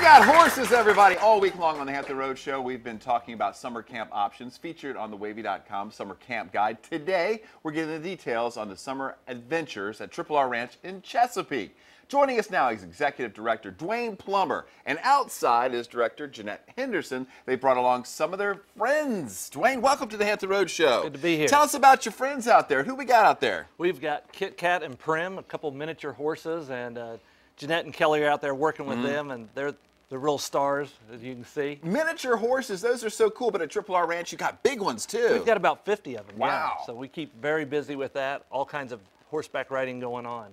got horses, everybody. All week long on the Hampton Roads Show, we've been talking about summer camp options featured on the Wavy.com Summer Camp Guide. Today, we're getting the details on the summer adventures at Triple R Ranch in Chesapeake. Joining us now is Executive Director Dwayne Plummer, and outside is Director Jeanette Henderson. They brought along some of their friends. Dwayne, welcome to the Hampton Roads Show. Good to be here. Tell us about your friends out there. Who we got out there? We've got Kit Kat and Prim, a couple miniature horses, and Jeanette and Kelly are out there working with them, and they're the real stars, as you can see. Miniature horses, those are so cool, but at Triple R Ranch, you got big ones, too. We've got about 50 of them, wow. Yeah. So we keep very busy with that, all kinds of horseback riding going on.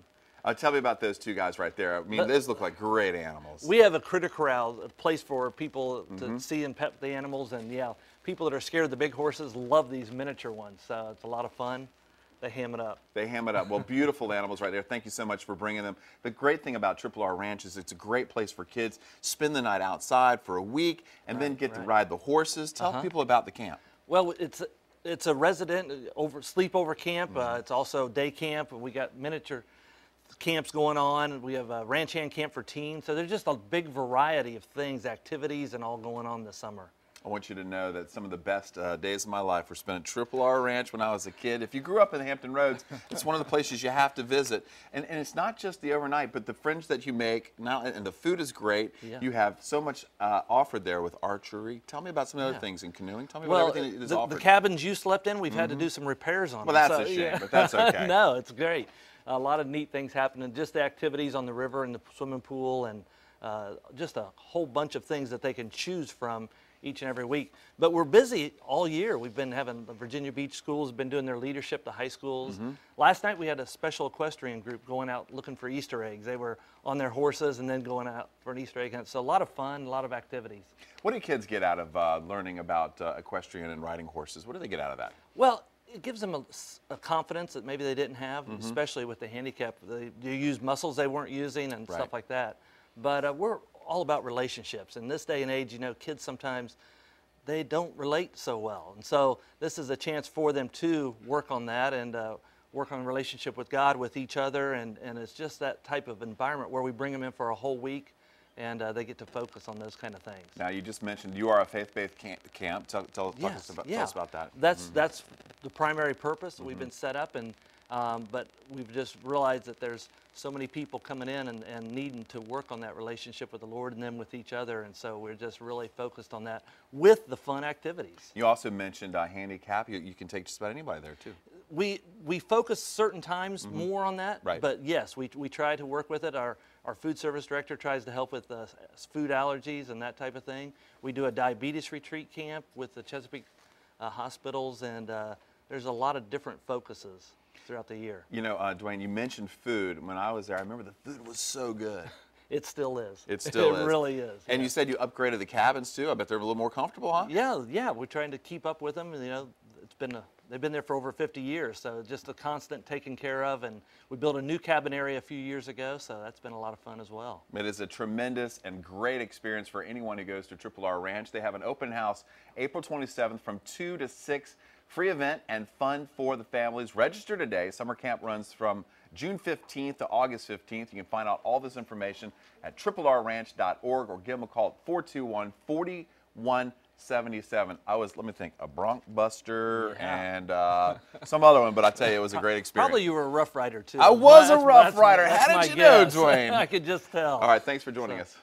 Tell me about those two guys right there. I mean, those look like great animals. We have a critter corral, a place for people to see and pet the animals, and yeah, people that are scared of the big horses love these miniature ones, so it's a lot of fun. They ham it up. They ham it up. Well, beautiful animals right there. Thank you so much for bringing them. The great thing about Triple R Ranch is it's a great place for kids. Spend the night outside for a week and then get to ride the horses. Tell people about the camp. Well, it's a resident sleepover camp. It's also day camp. We got miniature camps going on. We have a ranch hand camp for teens. So there's just a big variety of things, activities, and all going on this summer. I want you to know that some of the best days of my life were spent at Triple R Ranch when I was a kid. If you grew up in the Hampton Roads, it's one of the places you have to visit. And it's not just the overnight, but the friends that you make, and the food is great. Yeah. You have so much offered there with archery. Tell me about some other things in canoeing. Tell me about everything that is offered. The cabins you slept in, we've had to do some repairs on. Well, that's a shame, but that's okay. No, it's great. A lot of neat things happening, just the activities on the river and the swimming pool, and just a whole bunch of things that they can choose from each and every week. But we're busy all year. We've been having the Virginia Beach schools been doing their leadership to high schools. Last night we had a special equestrian group going out looking for Easter eggs. They were on their horses and then going out for an Easter egg hunt. So a lot of fun, a lot of activities. What do kids get out of learning about equestrian and riding horses? What do they get out of that? Well, it gives them a confidence that maybe they didn't have, especially with the handicap. They use muscles they weren't using and stuff like that. But we're all about relationships. In this day and age, you know, kids sometimes, they don't relate so well. And so this is a chance for them to work on that and work on a relationship with God, with each other. And it's just that type of environment where we bring them in for a whole week and they get to focus on those kind of things. Now, you just mentioned you are a faith-based camp. Tell us about that. That's the primary purpose. We've been set up, and but we've just realized that there's so many people coming in and needing to work on that relationship with the Lord and then with each other, and so we're just really focused on that with the fun activities. You also mentioned handicap. You can take just about anybody there too. We focus certain times more on that, but yes, we try to work with it. Our food service director tries to help with food allergies and that type of thing. We do a diabetes retreat camp with the Chesapeake hospitals, and there's a lot of different focuses throughout the year. You know, Dwayne, you mentioned food. When I was there, I remember the food was so good. It still is. It still is. It really is. And you said you upgraded the cabins too. I bet they're a little more comfortable, huh? Yeah. We're trying to keep up with them. You know, they've been there for over 50 years, so just a constant taking care of. And we built a new cabin area a few years ago, so that's been a lot of fun as well. It is a tremendous and great experience for anyone who goes to Triple R Ranch. They have an open house April 27th from 2 to 6. Free event and fun for the families. Register today. Summer camp runs from June 15th to August 15th. You can find out all this information at triplrranch.org or give them a call at 421-4177. Let me think, a Bronc Buster and some other one, but I tell you, it was a great experience. Probably you were a Rough Rider, too. I was a Rough Rider. How did you know, Dwayne? I could just tell. All right, thanks for joining us.